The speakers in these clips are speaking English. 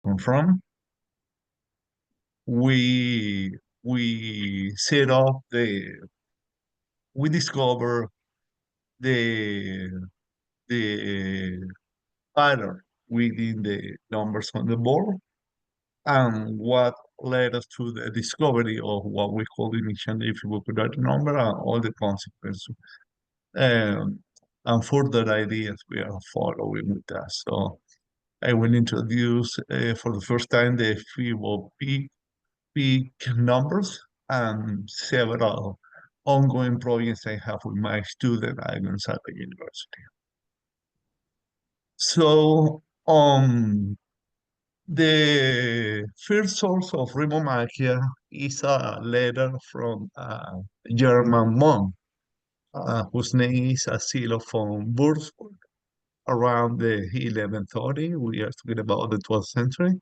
come from. We we set up we discover the the pattern within the numbers on the board, and what led us to the discovery of what we call initially Fiboquadratic number and all the consequences, um, and further ideas we are following with that. So I will introduce for the first time the Fibo peak numbers and several ongoing projects I have with my student at Gonzaga University. So, the first source of Rithmomachia is a letter from a German monk whose name is Asilo von Würzburg around the 1130. We are talking about the 12th century.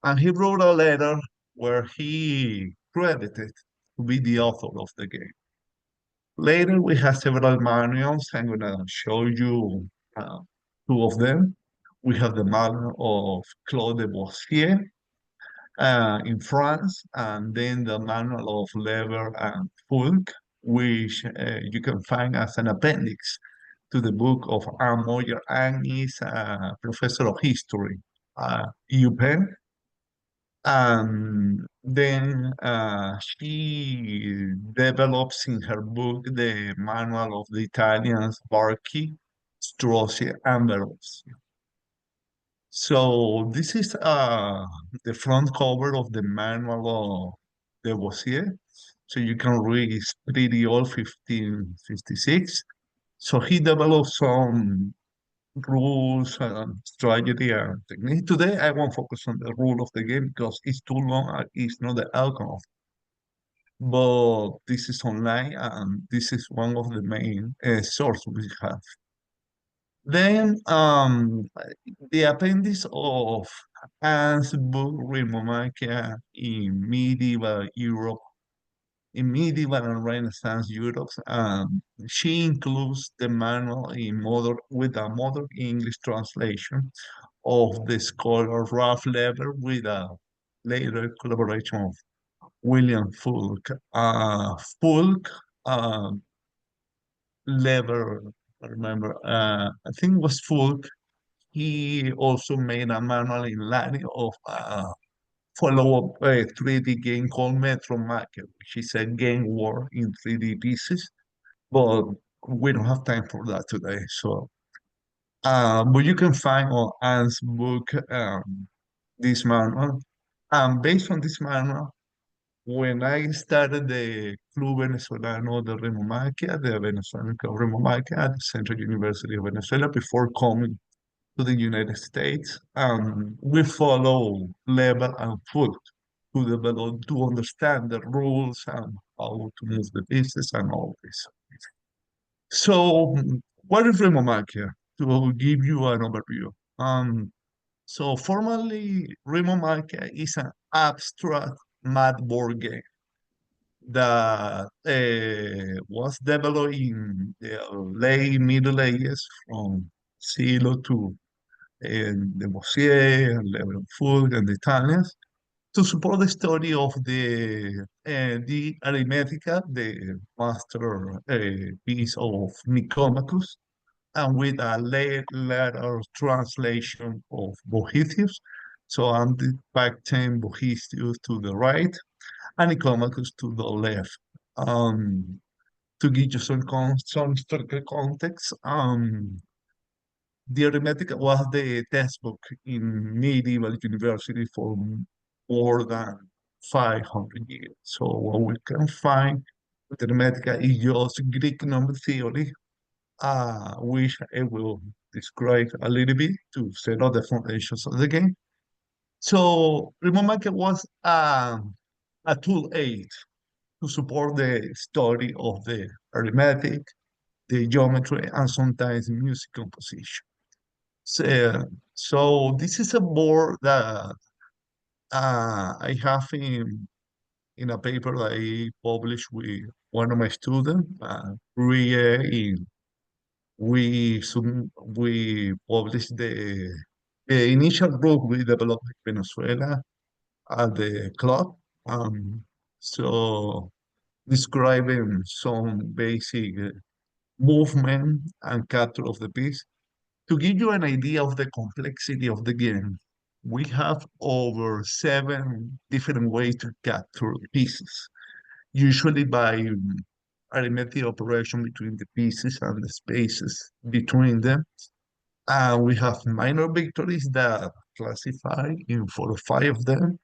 And he wrote a letter where he credited to be the author of the game. Later, we have several manuals. I'm going to show you uh, two of them. We have the manual of Claude de Boissier in France, and then the manual of Lever and Fulk, which you can find as an appendix to the book of Anne Moyer. Anne is a professor of history at UPenn. And then she develops in her book the manual of the Italians Barchi, Strozzi, and Verossi. So this is the front cover of the manual of the Boissier. So you can read it's pretty old, 1556. So he developed some rules and strategy and technique. Today, I won't focus on the rule of the game because it's too long and it's not the outcome of. But this is online and this is one of the main sources we have. Then the appendix of Anne's book Rithmomachia in medieval Europe, in medieval and Renaissance Europe, she includes the manual in modern with a modern English translation of the scholar Ralph Lever with a later collaboration of William Fulk. Fulk, uh, Lever, I remember, I think it was Fulk. He also made a manual in Latin of follow-up 3D game called Metromachia, which is a game war in 3D pieces, but we don't have time for that today. So, but you can find on Anne's book this manual. And based on this manual, when I started the Club Venezolano de Rithmomachia, the Venezuelan Club Rithmomachia at the Central University of Venezuela, before coming to the United States, we follow level and foot to develop, to understand the rules and how to move the business and all this. So, what is Rithmomachia? To give you an overview. So formally, Rithmomachia is an abstract math board game that was developed in the late Middle Ages from Silo to the Bossier and Leeuwenhoek and the Italians to support the story of the Arithmetica, the master piece of Nicomachus, and with a later translation of Boethius. So I'm depicting Boethius to the right and Nicomachus to the left. Um, to give you some historical context, the arithmetic was the textbook in medieval university for more than 500 years. So what we can find with arithmetic is just Greek number theory, which I will describe a little bit to set up the foundations of the game. So Rithmomachia was a tool aid to support the study of the arithmetic, the geometry, and sometimes music composition. So this is a board that I have in a paper that I published with one of my students. We published The initial group we developed in Venezuela at the club. So describing some basic movement and capture of the piece. To give you an idea of the complexity of the game, we have over 7 different ways to capture pieces, usually by arithmetic operation between the pieces and the spaces between them. We have minor victories that classify in 4 or 5 of them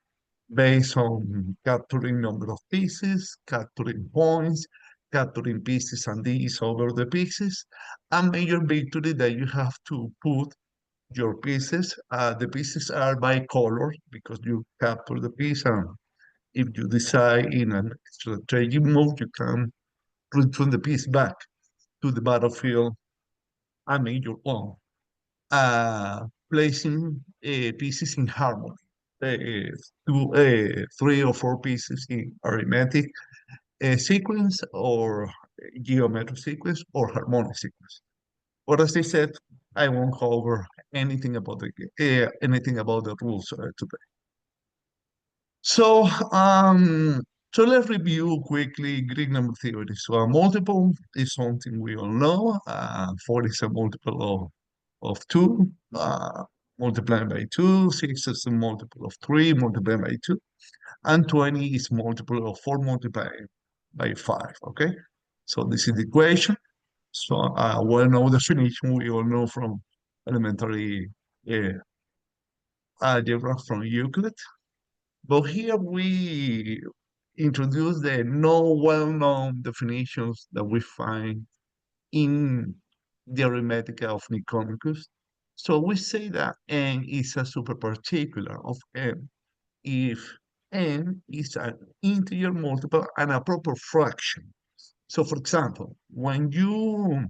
based on capturing number of pieces, capturing points, capturing pieces and Ds over the pieces, and major victory that you have to put your pieces. The pieces are by color because you capture the piece, and if you decide in an strategic move, you can return the piece back to the battlefield and make your own. Placing pieces in harmony. Two, 3 or 4 pieces in arithmetic sequence or geometric sequence or harmonic sequence. But as I said, I won't cover anything about the rules today. So, so let's review quickly Greek number theory. So a multiple is something we all know. 4 is a multiple of 2, multiplied by 2. 6 is a multiple of 3, multiplied by 2. And 20 is multiple of 4 multiplied by 5, okay? So this is the equation. So well-known definition we all know from elementary uh, algebra from Euclid. But here we introduce the no well-known definitions that we find in the arithmetic of Nicomachus. So we say that n is a superparticular of n if n is an integer multiple and a proper fraction. So for example, when you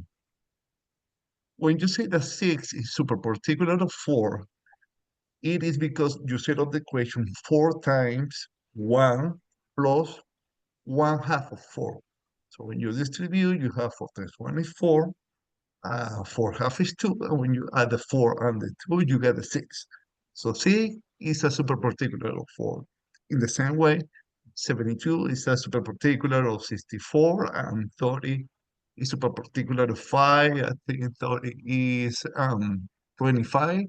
say that 6 is superparticular of 4, it is because you set up the equation 4 times 1 plus 1/2 of 4. So when you distribute, you have 4 times 1 is 4, 4/2 is 2, and when you add the 4 and the 2, you get a 6. So C is a superparticular of 4. In the same way, 72 is a superparticular of 64, and 30 is superparticular of 5. I think 30 is 25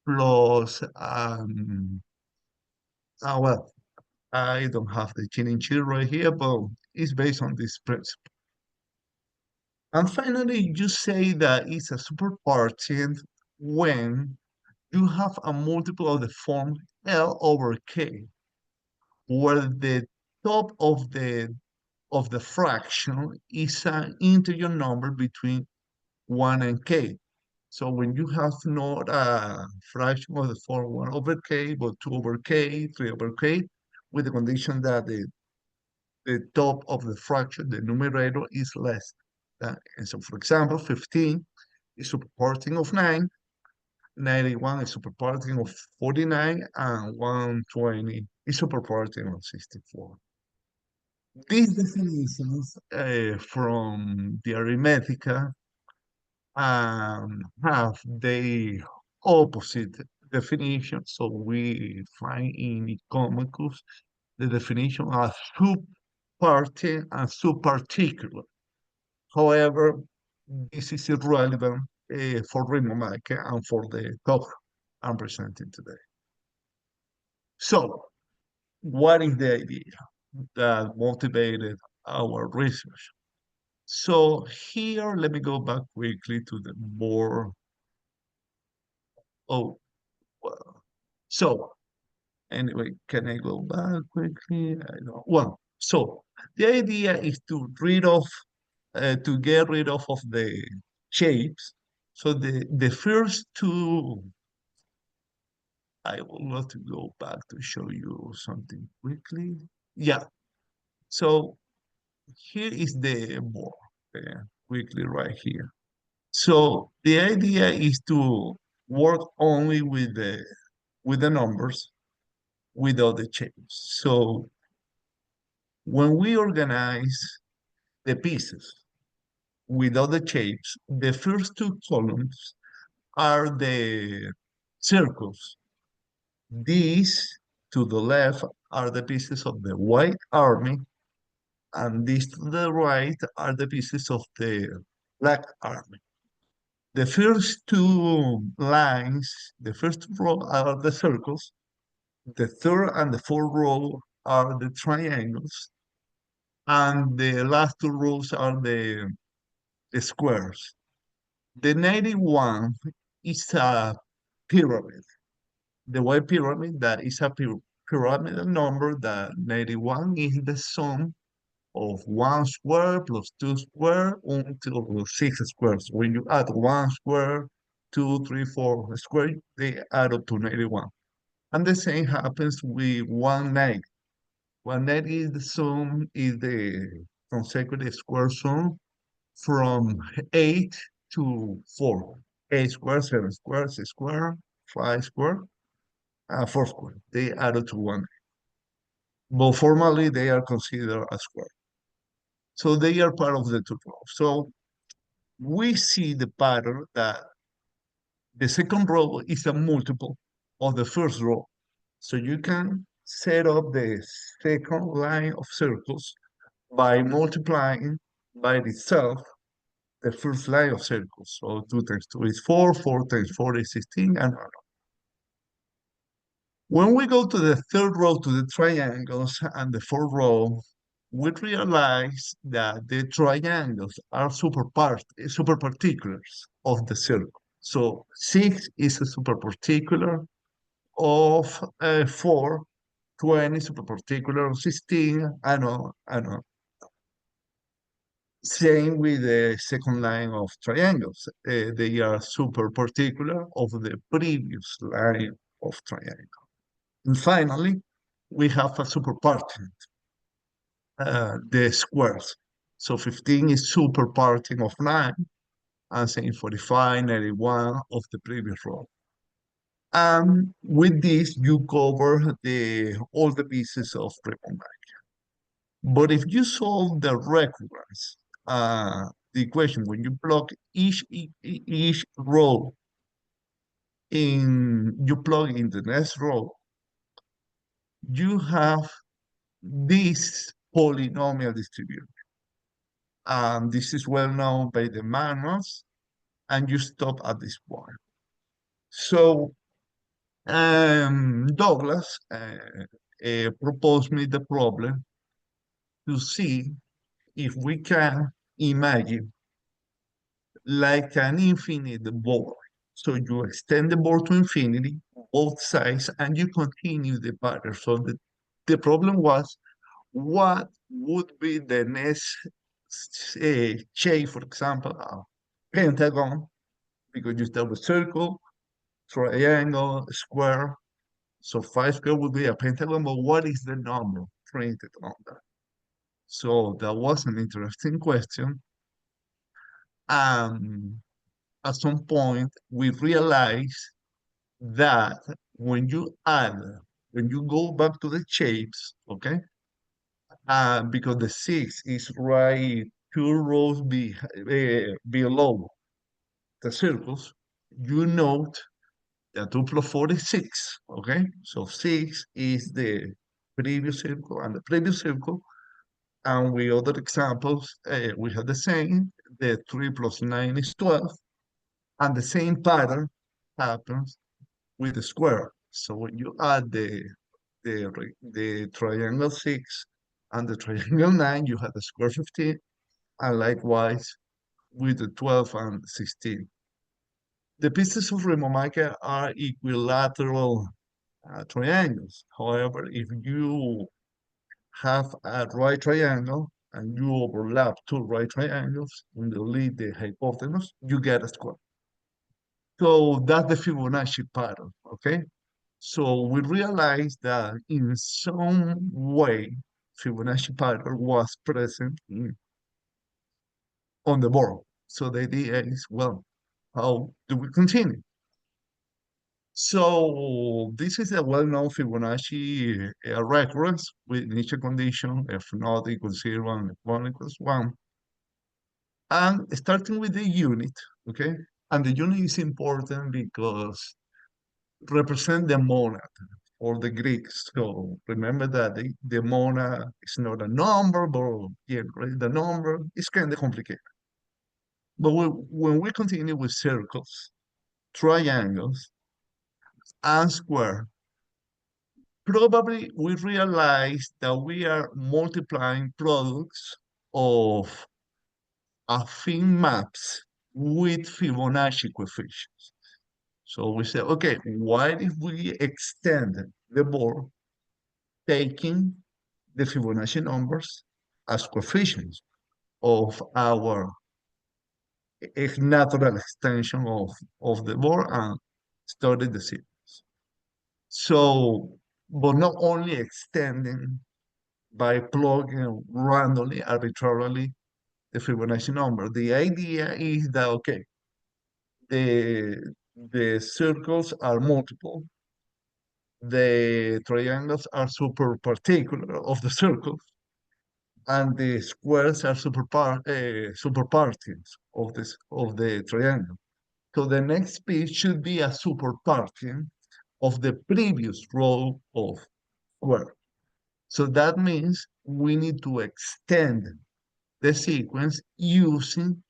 plus, well, I don't have the cheating sheet right here, but it's based on this principle. And finally, you say that it's a superpartient when you have a multiple of the form L over K, where the top of the fraction is an integer number between 1 and K. So when you have not a fraction of the form 1 over K, but 2 over K, 3 over K, with the condition that the top of the fraction, the numerator, is less than. And so, for example, 15 is superparting of 9, 91 is superparting of 49, and 120 is superparting of 64. These definitions from the Arithmetica have the opposite definition. So we find in Nicomachus the definition as subparting and subparticular. However, this is irrelevant for Rithmomachia and for the talk I'm presenting today. So, what is the idea that motivated our research? So here, let me go back quickly to the more, oh, well, so anyway, can I go back quickly? I don't, well, so the idea is to get rid of the shapes. So the first two, I would love to go back to show you something quickly. Yeah, so here is the board, quickly right here. So the idea is to work only with the numbers without the shapes. So when we organize the pieces without the shapes, the first two columns are the circles. These to the left are the pieces of the White Army, and these to the right are the pieces of the Black Army. The first two lines, the first row are the circles, the third and the fourth row are the triangles, and the last two rows are the squares. The 91 is a pyramid. The white pyramid that is a pyramidal number that 91 is the sum of 1 square plus 2 square until 6 squares. When you add 1 square, two, three, 4 square, they add up to 91. And the same happens with 190. 190 is the sum, is the consecutive square sum from 8 to 4. 8 square, 7 square, 6 square, 5 square, 4 square. They add up to 1. But formally, they are considered a square. So they are part of the two rows. So we see the pattern that the second row is a multiple of the first row. So you can set up the second line of circles by multiplying by itself the first line of circles. So 2 times 2 is 4, 4 times 4 is 16, and on. When we go to the third row to the triangles and the fourth row, we realize that the triangles are super particulars of the circle. So 6 is a super particular of 4, 20 super particular of 16, and on, and on. Same with the second line of triangles. They are super particular of the previous line of triangle. And finally, we have a superparting, the squares. So 15 is superparting of 9, and same 45, 91 of the previous row. And with this, you cover all the pieces of Rithmomachia. But if you solve the recurrence, the equation, when you plug each row you plug in the next row, you have this polynomial distribution. This is well known by the manuals, and you stop at this point. So Douglas proposed me the problem to see if we can imagine like an infinite board. So you extend the board to infinity, both sides, and you continue the pattern. So the problem was, what would be the next shape, for example, a pentagon, because you start with circle, triangle, square. So 5 square would be a pentagon, but what is the number printed on that? So that was an interesting question. At some point, we realized that when when you go back to the shapes, okay, because the 6 is right 2 rows below the circles, you note that 2 plus 4 is 6, okay? So 6 is the previous circle and the previous circle. And with other examples, we have the same. The 3 plus 9 is 12. And the same pattern happens with the square. So when you add the triangle 6 and the triangle 9, you have the square 15. And likewise with the 12 and 16. The pieces of Rithmomachia are equilateral triangles. However, if you have a right triangle and you overlap two right triangles and delete the hypotenuse, you get a square. So that's the Fibonacci pattern, okay? So we realized that in some way, Fibonacci pattern was present on the board. So the idea is, well, how do we continue? So this is a well-known Fibonacci recurrence with initial condition f not equals 0 and f1 equals 1. And starting with the unit, okay? And the unit is important because represent the monad for the Greeks. So remember that the monad is not a number, but generally the number is kind of complicated. But when we continue with circles, triangles, and square, probably we realize that we are multiplying products of affine maps with Fibonacci coefficients. So we say, okay, what if we extend the board taking the Fibonacci numbers as coefficients of our natural extension of the board and study the sequence. So, but not only extending by plugging randomly, arbitrarily the Fibonacci number. The idea is that, okay, the circles are multiple, the triangles are super particular of the circles, and the squares are super parties of this of the triangle. So the next piece should be a super parting of the previous row of square. So that means we need to extend the sequence using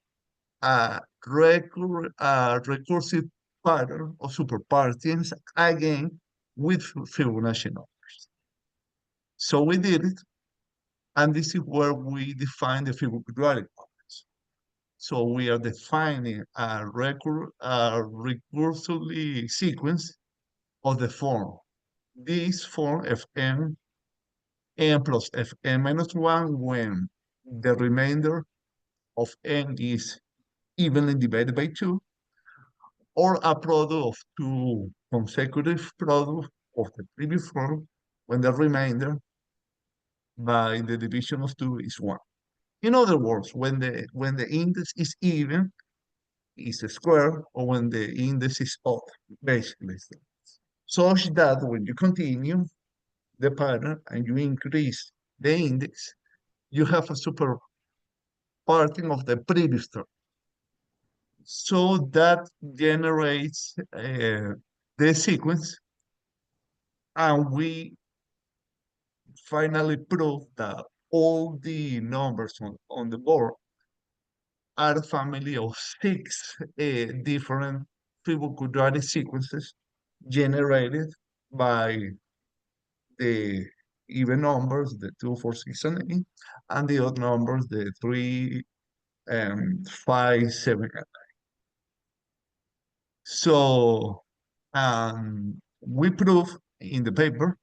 a recursive pattern of superpartings again with Fibonacci numbers. So we did it, and this is where we define the Fiboquadratic numbers. So we are defining a recursively sequence of the form. This form Fn n plus Fn minus 1 when the remainder of n is evenly divided by 2, or a product of two consecutive products of the previous form when the remainder by the division of 2 is 1. In other words, when the index is even, is a square, or when the index is odd, basically. Such that when you continue the pattern and you increase the index, you have a super parting of the previous term. So that generates the sequence, and we finally prove that all the numbers on the board are a family of six different Fiboquadratic sequences generated by the even numbers, the 2, 4, 6, and 8, and the odd numbers, the 3, 5, 7, and 9. So we prove in the paper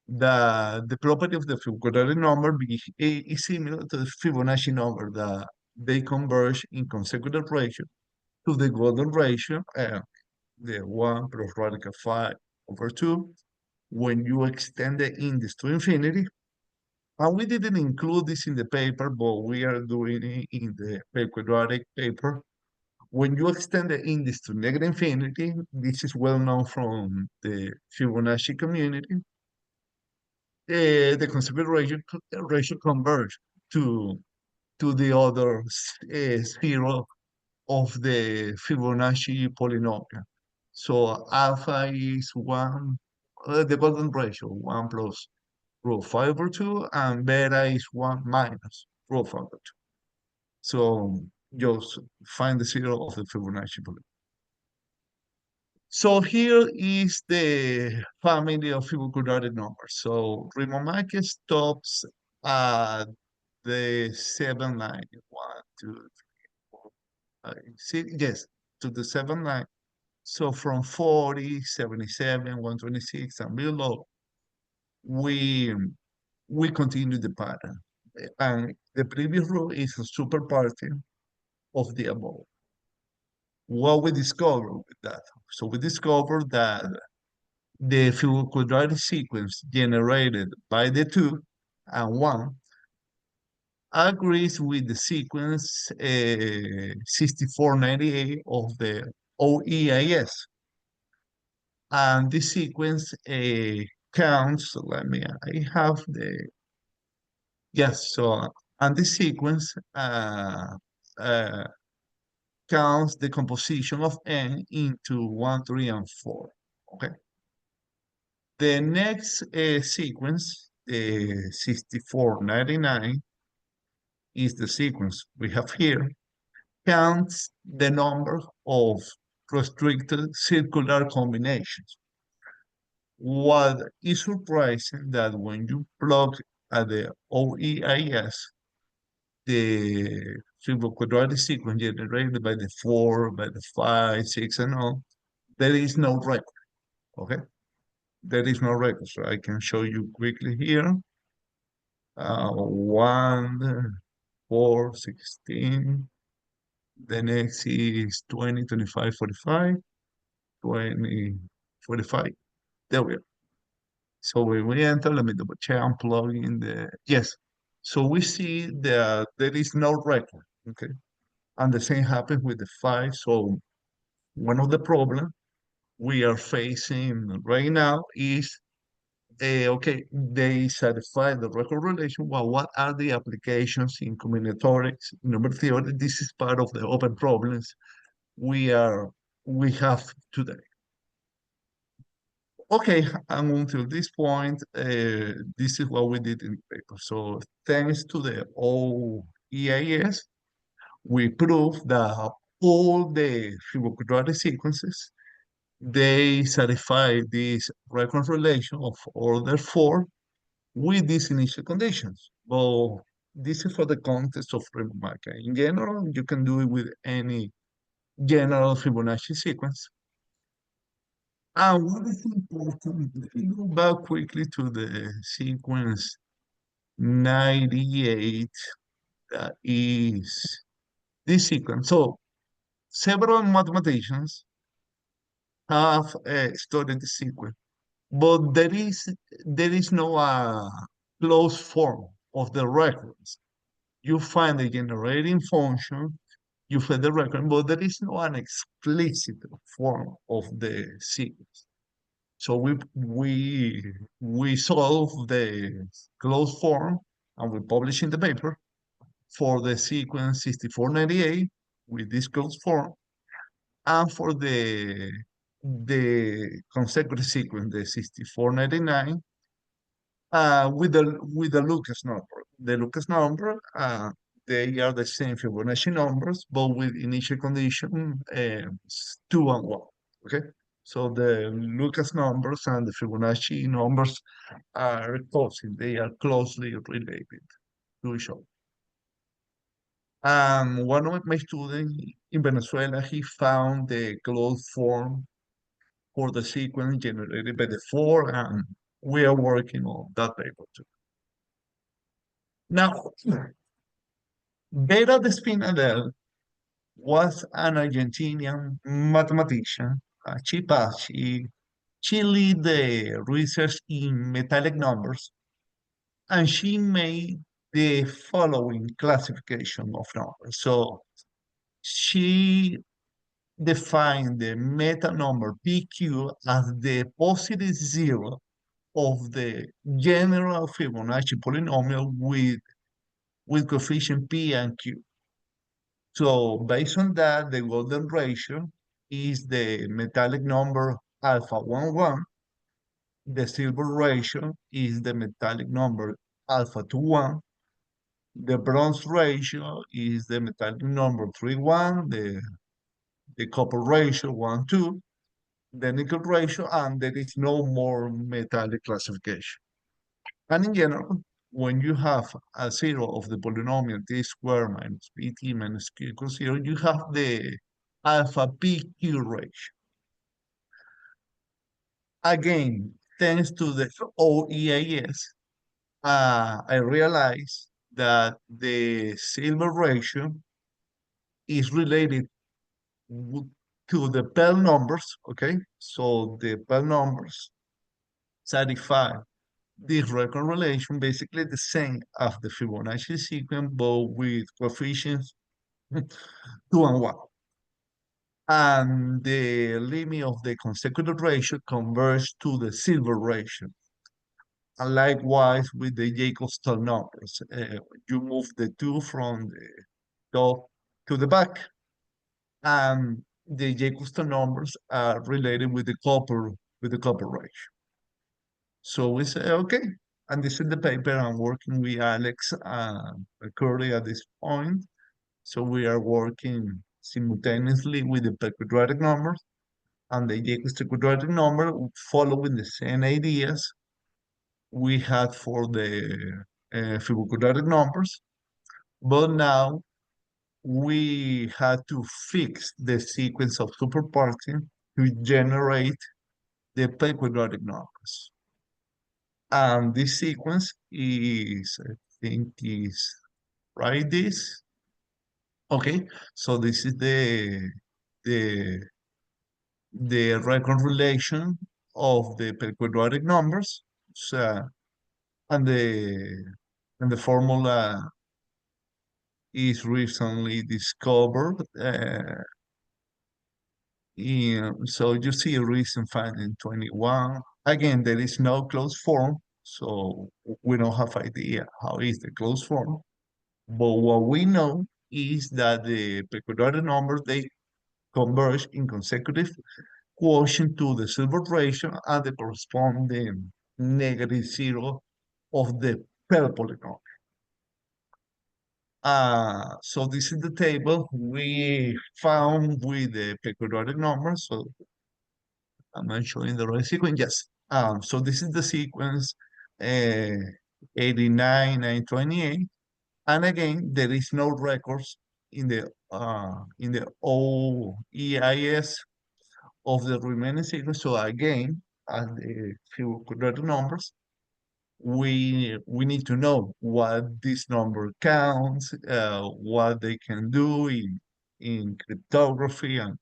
that the property of the Fiboquadratic number is similar to the Fibonacci number, that they converge in consecutive ratio to the golden ratio, the 1 plus radical 5 over 2, when you extend the index to infinity. And we didn't include this in the paper, but we are doing it in the Fiboquadratic paper. When you extend the index to negative infinity, this is well known from the Fibonacci community, the ratio converge to the other zero of the Fibonacci polynomial. So alpha is 1, the golden ratio, 1 plus root 5 over 2, and beta is 1 minus root 5 over 2. So just find the zero of the Fibonacci polynomial. So here is the family of Fiboquadratic numbers. So Rithmomachia stops at the 7 line. 1, 2, 3, 4, 5, 6. Yes, to the 7 line. So from 40, 77, 126, and below, we we continue the pattern. And the previous rule is a super party of the above. What we discovered with that? So we discovered that the Fiboquadratic sequence generated by the 2 and 1 agrees with the sequence 6498 of the OEIS. And this sequence counts, I have the, yes, so, and this sequence uh, counts the composition of n into 1, 3, and 4. Okay. The next sequence, 6499, is the sequence we have here, counts the number of restricted circular combinations. What is surprising that when you plug at the OEIS, the Fiboquadratic sequence generated by the 4, by the 5, 6, and all, there is no record, okay? There is no record, so I can show you quickly here. 1, 4, 16. The next is 20, 25, 45, 20, 45. There we are. So when we enter, let me double check, I'm plugging the, yes. So we see that there is no record, okay? And the same happens with the 5. So one of the problems we are facing right now is, okay, they satisfy the record relation. Well, what are the applications in combinatorics, number theory? This is part of the open problems we are we have today. Okay, and until this point, this is what we did in the paper. So thanks to the OEIS, we proved that all the Fiboquadratic sequences, they satisfy this record relation of order 4 with these initial conditions. Well, this is for the context of Rithmomachia. In general, you can do it with any general Fibonacci sequence. And what is important, let me go back quickly to the sequence 98, that is this sequence. So several mathematicians have studied the sequence, but there is no closed form of the records. You find the generating function, you find the record, but there is no an explicit form of the sequence. So we solve the closed form and we publish in the paper for the sequence 6498 with this closed form, and for the consecutive sequence, the 6499, with the Lucas number. The Lucas number, they are the same Fibonacci numbers, but with initial condition 2 and 1. Okay, so the Lucas numbers and the Fibonacci numbers are closely, they are closely related to each other. One of my students in Venezuela, he found the closed form for the sequence generated by the 4, and we are working on that paper too. Now, Beta de Spinadel was an Argentinian mathematician. She lead the research in metallic numbers, and she made the following classification of numbers. So she defined the meta number PQ as the positive zero of the general Fibonacci polynomial with coefficient P and Q. So based on that, the golden ratio is the metallic number alpha 1, 1. The silver ratio is the metallic number alpha 2, 1. The bronze ratio is the metallic number 3, 1. The copper ratio 1, 2. The nickel ratio, and there is no more metallic classification. And in general, when you have a zero of the polynomial t squared minus pt minus q equals 0, you have the alpha pq ratio. Again, thanks to the OEIS, I realized that the silver ratio is related to the Pell numbers, okay? So the Pell numbers satisfy this record relation, basically the same as the Fibonacci sequence, but with coefficients 2 and 1. And the limit of the consecutive ratio converges to the silver ratio. And likewise with the Jacobs-Stall numbers. You move the 2 from the top to the back, and the Jacobs-Stall numbers are related with the copper with the copper ratio. So we say, okay, and this is the paper I'm working with Alex currently at this point. So we are working simultaneously with the quadratic numbers and the Jacobs quadratic number, following the same ideas we had for the Fiboquadratic numbers, but now we had to fix the sequence of superparting to generate the quadratic numbers. And this sequence is, I think, is right this. Okay, so this is the the reconciliation of the quadratic numbers. So, and the formula is recently discovered. So you see a recent finding 21. Again, there is no closed form, so we don't have idea how is the closed form. But what we know is that the quadratic numbers, they converge in consecutive quotient to the silver ratio and the corresponding negative zero of the Pell polynomial. So this is the table we found with the quadratic numbers. So am I showing the right sequence? Yes. So this is the sequence uh, 89, 928. And again, there is no records in the OEIS of the remaining sequence. So again, as the few quadratic numbers, we need to know what this number counts, what they can do in cryptography, and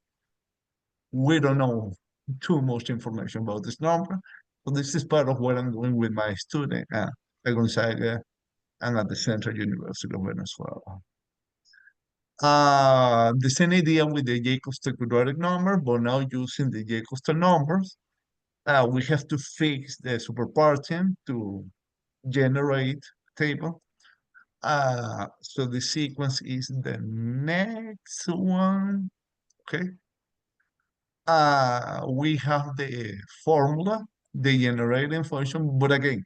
we don't know too much information about this number. But this is part of what I'm doing with my student at Gonzaga and at the Central University of Venezuela. The same idea with the Jacobs quadratic number, but now using the Jacobs numbers, we have to fix the superparting to generate table. So the sequence is the next one. Okay. We have the formula, the generating function, but again,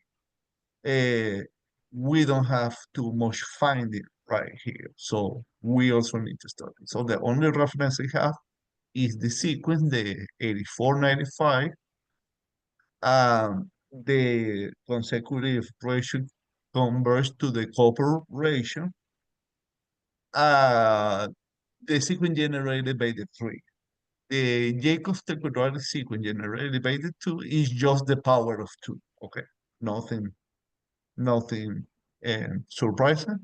uh, we don't have too much finding right here. So we also need to study. So the only reference I have is the sequence, the 8495. The consecutive ratio converges to the copper ratio. Uh, the sequence generated by the three. The Jacobs quadratic sequence generated by the two is just the power of two. Okay, nothing, nothing surprising.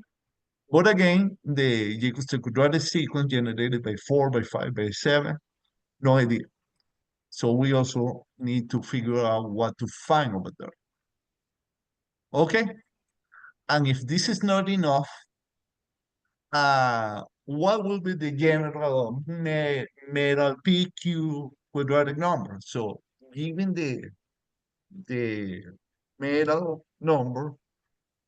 But again, the Jacobs quadratic sequence generated by 4, by 5, by 7, no idea. So we also need to figure out what to find over there. Okay, and if this is not enough, what will be the general metal PQ quadratic number? So given the metal number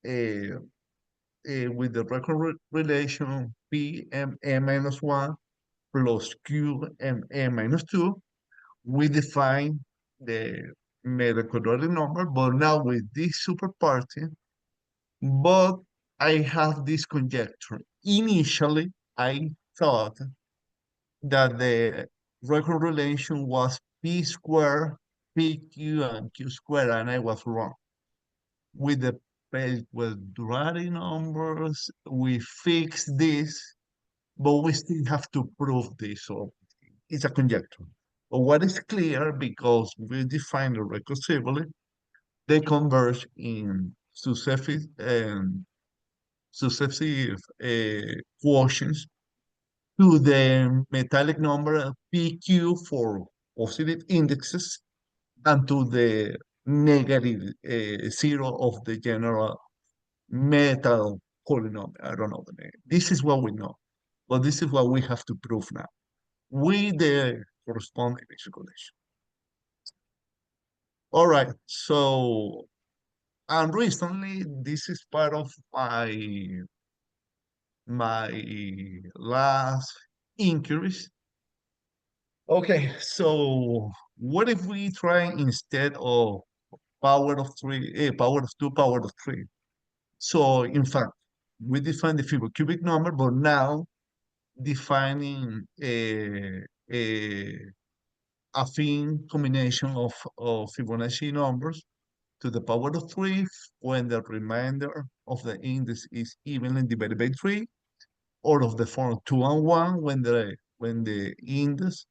with the record relation P m n minus 1 plus Q m n minus 2, we define the metal quadratic number, but now with this superparty, but I have this conjecture. Initially, I thought that the record relation was P squared, PQ, and Q squared, and I was wrong. With the quadratic numbers, we fix this, but we still have to prove this, so it's a conjecture. But what is clear, because we define the recursively, they converge in successive quotients to the metallic number PQ for positive indexes and to the negative zero of the general metal polynomial. I don't know the name. This is what we know, but this is what we have to prove now with the corresponding calculation. All right, so and recently this is part of my last inquiries. Okay, so What if we try instead of power of three, power of two, power of three? So in fact, we define the Fibocubic number, but now defining affine combination of Fibonacci numbers to the power of three when the remainder of the index is evenly divided by three, or of the form two and one when the index,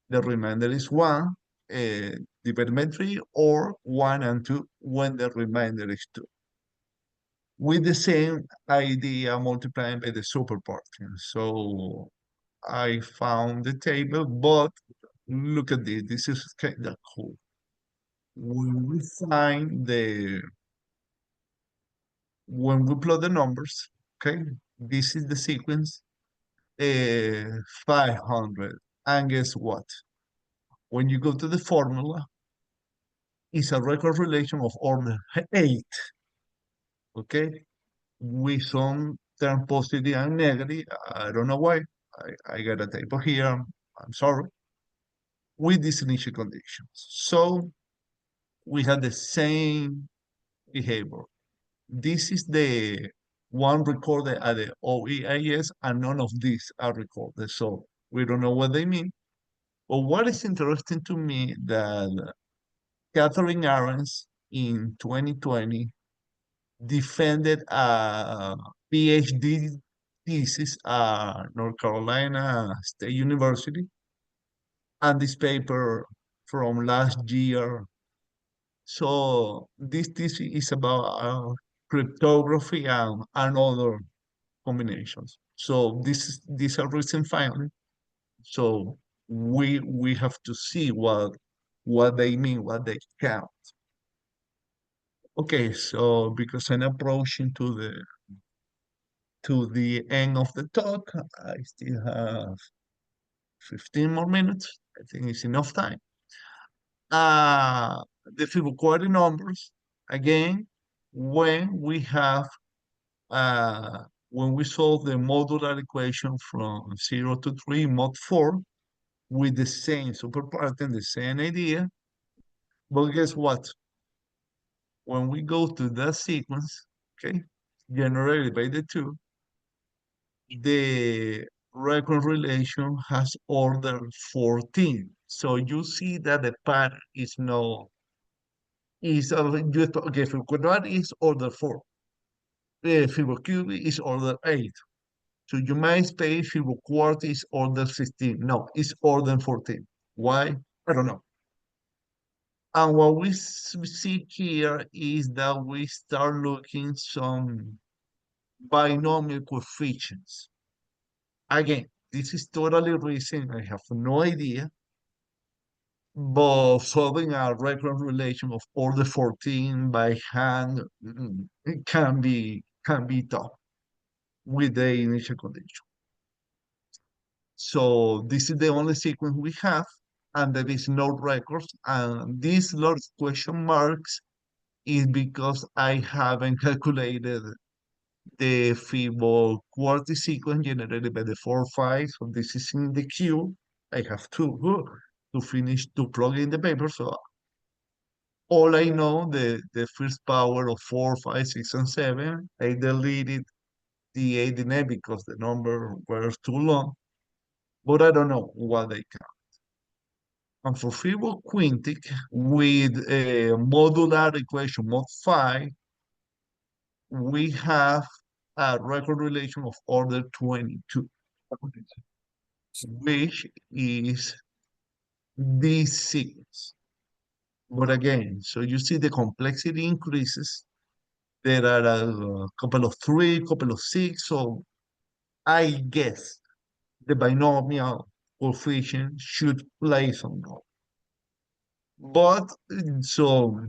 the remainder is one, uh, divided by three, or one and two when the remainder is two. With the same idea multiplying by the superparting. So I found the table, but look at this. This is kind of cool. When we find the when we plot the numbers, okay, this is the sequence, 500. And guess what? When you go to the formula, it's a record relation of order 8, okay? With some term positive and negative. I don't know why. I got a typo here. I'm sorry. With these initial conditions. So we have the same behavior. This is the one recorded at the OEIS, and none of these are recorded. So we don't know what they mean. But what is interesting to me that Catherine Arons in 2020 defended a PhD thesis at North Carolina State University, and this paper from last year. So this thesis is about cryptography and other combinations. So these are recent findings. So we have to see what they mean, what they count. Okay, so because I'm approaching to the end of the talk, I still have 15 more minutes. I think it's enough time. The Fiboquadratic numbers, again, when we have when we solve the modular equation from 0 to 3 mod 4 with the same superpart and the same idea, but guess what? When we go to that sequence, okay, generated by the two, the record relation has order 14. So you see that the pattern is no is okay, Fiboquadratic is order 4. The Fibocubic is order 8. So you might say Fiboquart is order 16. No, it's order 14. Why? I don't know. And what we see here is that we start looking some binomial coefficients. Again, this is totally recent. I have no idea. But solving a record relation of order 14 by hand, it can be tough with the initial condition. So this is the only sequence we have, and there is no records. And these large question marks is because I haven't calculated the Fiboquartic sequence generated by the 4, 5. So this is in the queue. I have to finish to plug in the paper. So all I know the first power of 4, 5, 6, and 7. I deleted the 8 and 8 because the number was too long, but I don't know what they count. And for Fiboquintic with a modular equation mod 5, we have a record relation of order 22, which is this sequence. But again, so you see the complexity increases. There are a couple of 3, couple of 6. So I guess the binomial coefficient should play some role. But so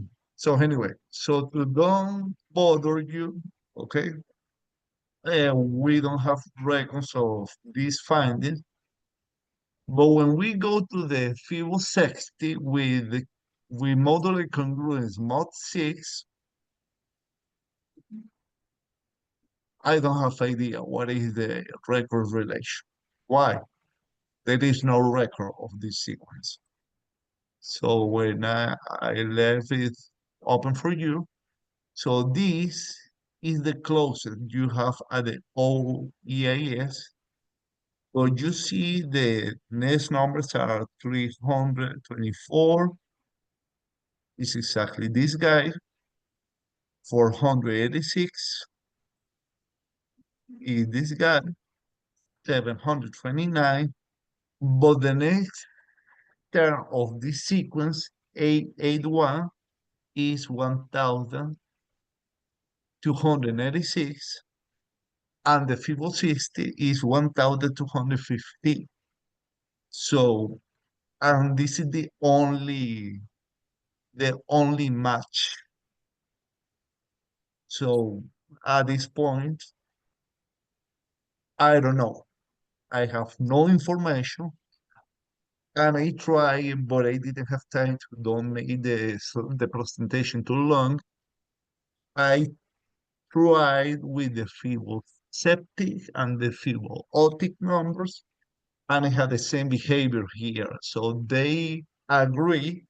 anyway, so to don't bother you, okay, we don't have records of these findings. But when we go to the Fibonacci with modular congruence mod 6, I don't have idea what is the record relation. Why? There is no record of this sequence. So when I left it open for you, so this is the closest you have at the OEAS. But you see the next numbers are 324 is exactly this guy, 486 is this guy, 729. But the next term of this sequence, 881, is 1286, and the Fibonacci is 1215. So, and this is the only match. So at this point, I don't know. I have no information, and I tried, but I didn't have time to don't make the presentation too long. I tried with the Fibonacci and the Fibonacci numbers, and I had the same behavior here. So they agree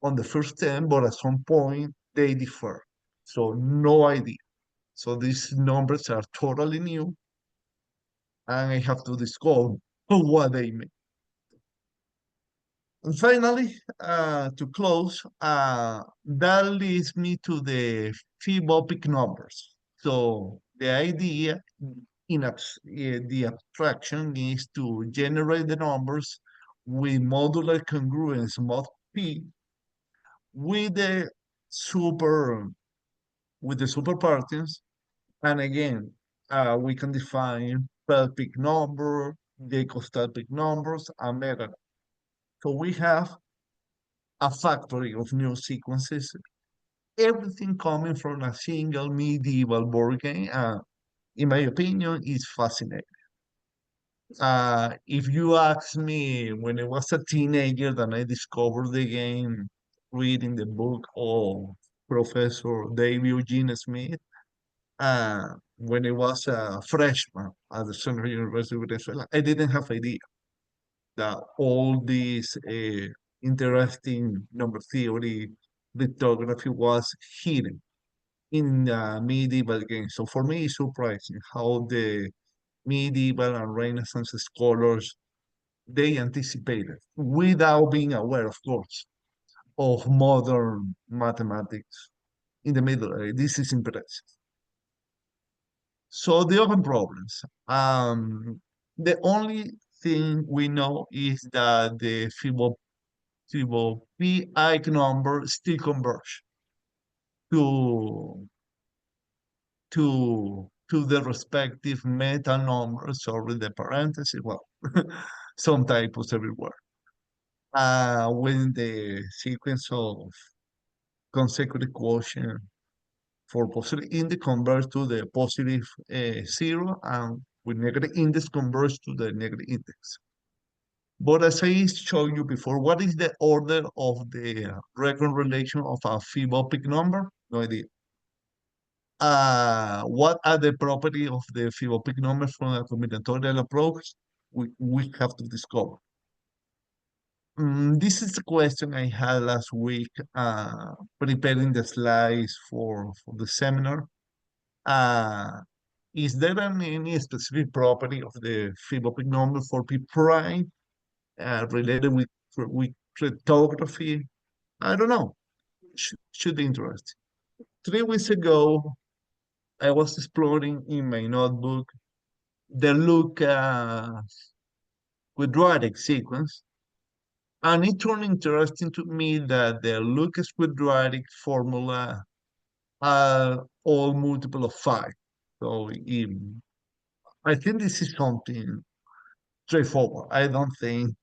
on the first term, but at some point they differ. So no idea. So these numbers are totally new, and I have to discover what they mean. And finally, to close, that leads me to the Fibopic numbers. So the idea the abstraction is to generate the numbers with modular congruence mod p with the super with the super partitions. And again, we can define Pelpic number, Jacobs-Pelpic numbers, and meta. So we have a factory of new sequences, everything coming from a single medieval board game. In my opinion, is fascinating. If you ask me when I was a teenager that I discovered the game reading the book of Professor David Eugene Smith, when I was a freshman at the Central University of Venezuela, I didn't have idea that all these interesting number theory cryptography was hidden in the medieval game. So for me, it's surprising how the medieval and Renaissance scholars they anticipated without being aware, of course, of modern mathematics in the Middle Ages. This is impressive. So the open problems. The only thing we know is that the Fibo number still converge to to the respective meta numbers or the parentheses. Well, some typos everywhere. When the sequence of consecutive quotient for positive index converts to the positive zero, and with negative index converts to the negative index. But as I showed you before, what is the order of the recurrent relation of a Fibopic number? No idea. What are the properties of the Fibopic number from a combinatorial approach? We have to discover. This is the question I had last week preparing the slides for the seminar. Uh, is there any specific property of the Fibopic number for P prime related with cryptography? I don't know. Should be interesting. 3 weeks ago, I was exploring in my notebook the look quadratic sequence, and it turned interesting to me that the Lucas quadratic formula are all multiple of 5. So I think this is something straightforward. I don't think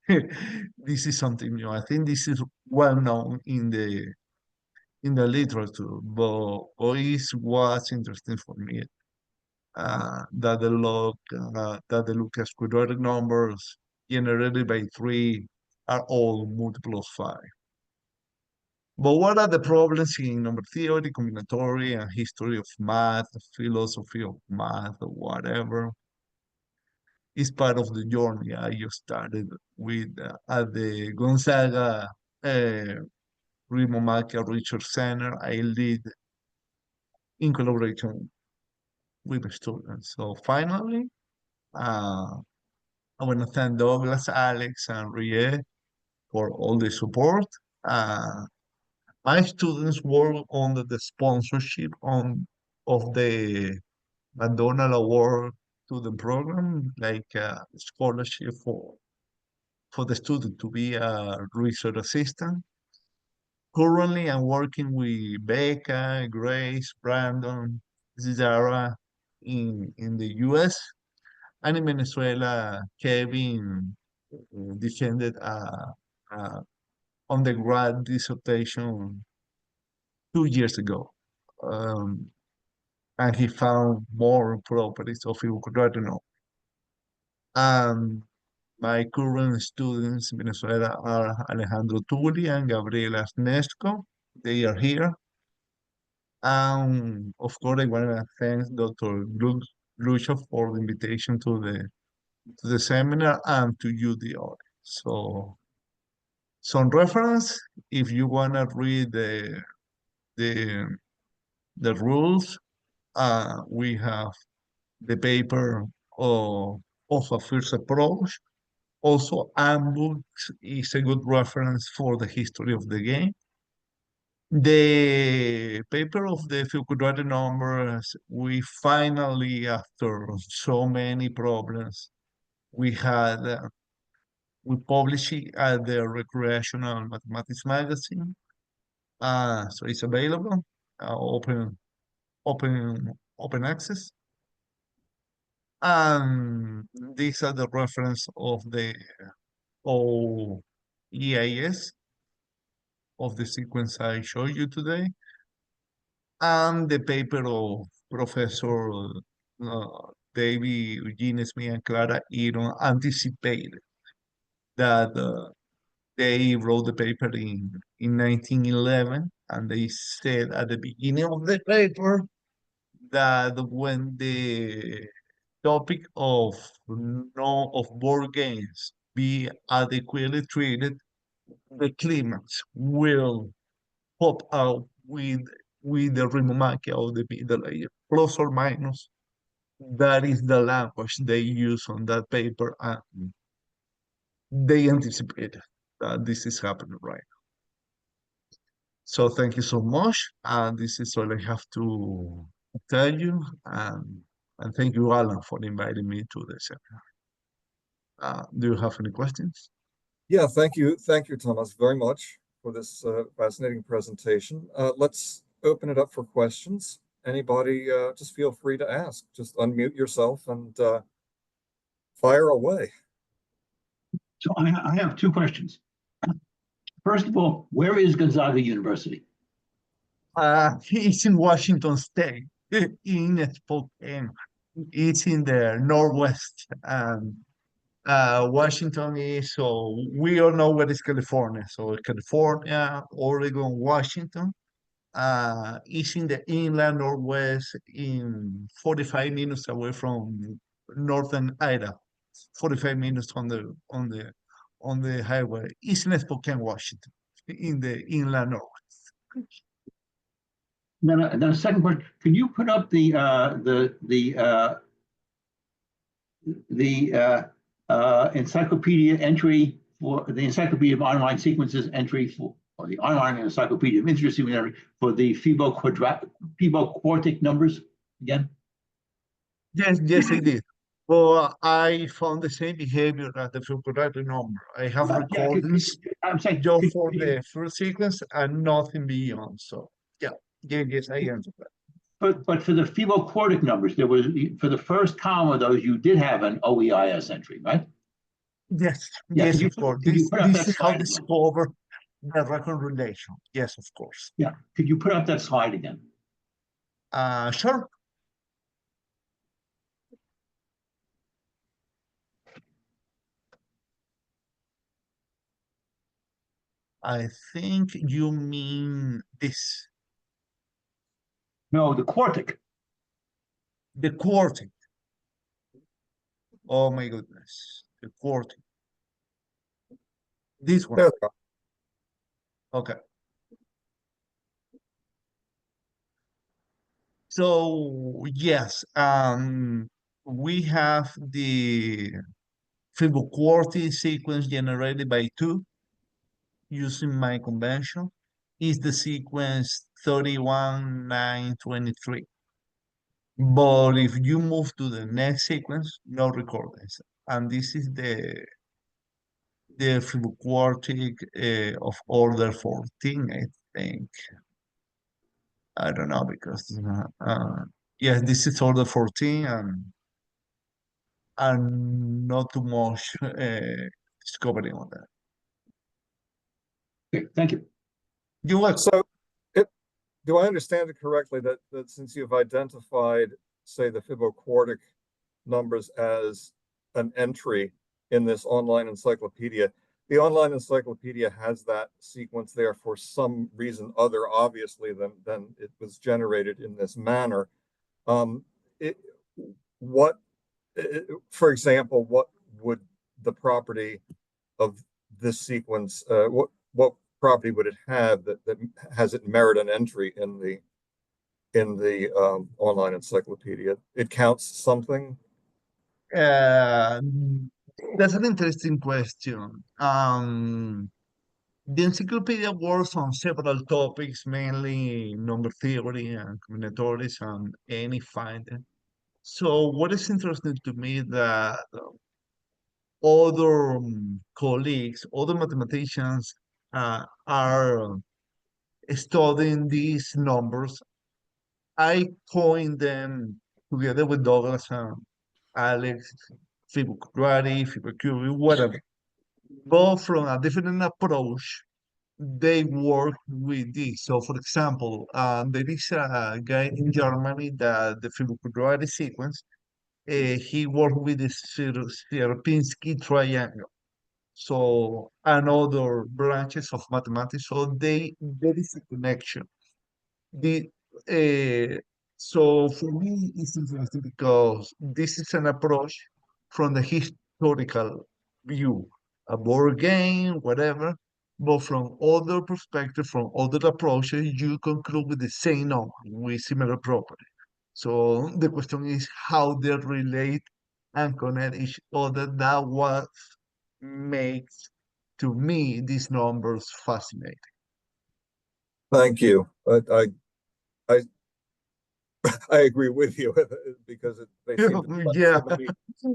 this is something new. I think this is well known in the literature, but it was interesting for me that the Lucas quadratic numbers generated by 3 are all multiple of 5. But what are the problems in number theory, combinatory, and history of math, philosophy of math, or whatever? Is part of the journey I just started with at the Gonzaga uh, Rithmomachia Research Center. I lead in collaboration with the students. So finally, uh, I want to thank Douglas, Alex, and Rie for all the support. Uh, my students work under the sponsorship of the McDonald Award to the program, like a scholarship for the student to be a research assistant. Currently, I'm working with Becca, Grace, Brandon, Zara in the US, and in Venezuela, Kevin defended a undergrad dissertation 2 years ago. Um, and he found more properties of Fiboquadratic. Um, my current students in Venezuela are Alejandro Tuli and Gabriela Snesco. They are here. Of course, I want to thank Dr. Lucia for the invitation to the seminar and to you, the audience. So, some reference if you want to read the the rules. We have the paper of a first approach. Also, handbooks is a good reference for the history of the game. The paper of the Fiboquadratic numbers, we finally, after so many problems, we had we published it at the Recreational Mathematics magazine. So it's available, open access. And these are the reference of the OEIS of the sequence I showed you today, and the paper of Professor David, Eugene Smith, and Clara Eron anticipated that they wrote the paper in 1911, and they said at the beginning of the paper that when the topic of no of board games be adequately treated, the climax will pop out with the Rithmomachia of the middle age, plus or minus. That is the language they use on that paper, and they anticipate that this is happening right now. So thank you so much, and this is all I have to tell you, and thank you, Alan, for inviting me to this seminar. Do you have any questions? Yeah, thank you. Thank you, Thomas, very much for this fascinating presentation. Let's open it up for questions. Anybody, just feel free to ask. Just unmute yourself and fire away. So I have two questions. First of all, where is Gonzaga University? It's in Washington State, in Spokane. It's in the Northwest. Washington is, so we all know what is California. So California, Oregon, Washington. It's in the inland Northwest, in 45 minutes away from northern Idaho. 45 minutes on the highway. It's in Spokane, Washington, in the inland Northwest. Then a second question: can you put up the encyclopedia entry for the Encyclopedia of Online Sequences entry for, or the Online Encyclopedia of Integer Sequence for the Fiboquadratic numbers again? Yes, I did. Well, I found the same behavior as the Fiboquadratic number. I have recordings I'm saying just for the first sequence and nothing beyond. So yes, I answered that. But for the Fiboquadratic numbers, there was, for the first column of those, you did have an OEIS entry, right? Yes, Yeah, yes, of course. Could you put up This that is how slide again? discover the record relation. Yes, of course. Yeah, could you put up that slide again? Sure. I think you mean this, No, the quartic. the quartic. Oh my goodness, the quartic. This one. There we go. Okay. So yes, we have the Fiboquadratic sequence generated by two using my convention is the sequence 31923. But if you move to the next sequence, no recordings. And this is the Fiboquadratic of order 14, I think. I don't know because yes, this is order 14 and not too much discovery on that. Okay, thank you. You're welcome. So it, do I understand it correctly that since you've identified, say, the Fiboquadratic numbers as an entry in this online encyclopedia, the online encyclopedia has that sequence there for some reason other, obviously, than it was generated in this manner. Um, it, what, for example, what would the property of this sequence, what property would it have that has it merit an entry in the online encyclopedia? It counts something. Uh, that's an interesting question. The encyclopedia works on several topics, mainly number theory and combinatorics and any finding. So what is interesting to me that other colleagues, other mathematicians are studying these numbers. I coined them together with Douglas and Alex, Fiboquadratic, Fibocurie, whatever. But from a different approach, they work with this. So, for example, there is a guy in Germany that the Fiboquadratic sequence, he worked with the Sierpinski triangle. So, and other branches of mathematics. So, there is a connection. The so for me, it's interesting because this is an approach from the historical view, a board game, whatever, but from other perspective, from other approaches, you conclude with the same number with similar property. So the question is how they relate and connect each other. That what makes to me these numbers fascinating. Thank you. I I agree with you because they seem to touch Yeah. so many.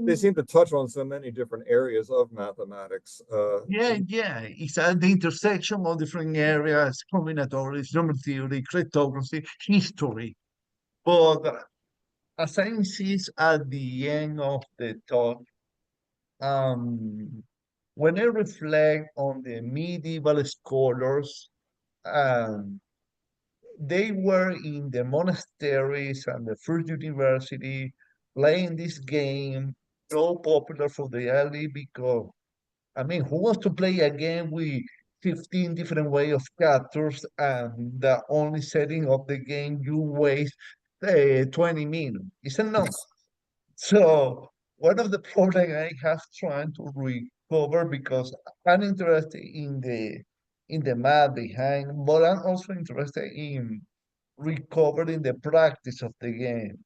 They seem to touch on so many different areas of mathematics. Yeah. It's at the intersection of different areas, combinatories, number theory, cryptography, history. But as I insist at the end of the talk, um, when I reflect on the medieval scholars, um, they were in the monasteries and the first university playing this game, so popular for the early because I mean, who wants to play a game with 15 different way of captures and the only setting of the game you waste 20 minutes? It's a nonsense. So one of the problems I have trying to recover because I'm interested in the math behind, but I'm also interested in recovering the practice of the game.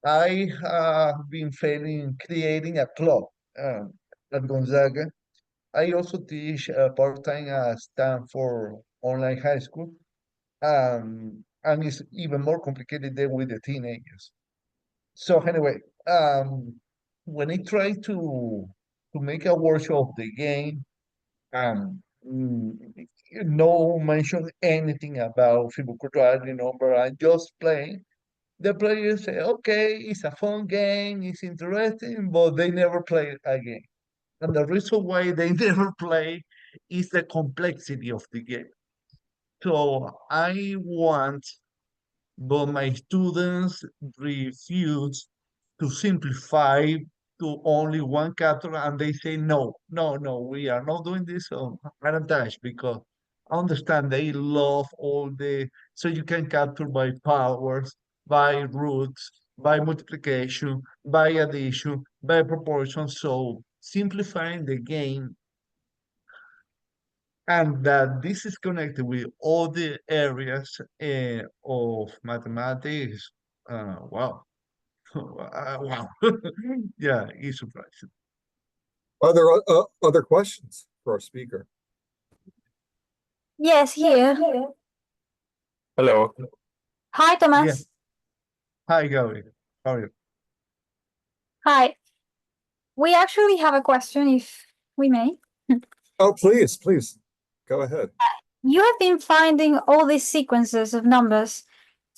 I have been failing creating a club at Gonzaga. I also teach part-time at Stanford Online High School, and it's even more complicated there with the teenagers. So anyway, when I try to make a workshop of the game, um, mm, no mention anything about Fiboquadratic number, I just play. The players say, okay, it's a fun game, it's interesting, but they never play again. And the reason why they never play is the complexity of the game. So I want, but my students refuse to simplify to only one capture, and they say, no, we are not doing this on Advantage because I understand they love all the, so you can capture by powers, by roots, by multiplication, by addition, by proportion. So simplifying the game and that this is connected with all the areas of mathematics. Wow. Wow. Yeah, it's surprising. Are there other questions for our speaker? Yes, here. Hello. Hi, Yeah. Thomas. Hi, Gary. How are you? Hi. We actually have a question, if we may. Oh, please, please, go ahead. You have been finding all these sequences of numbers,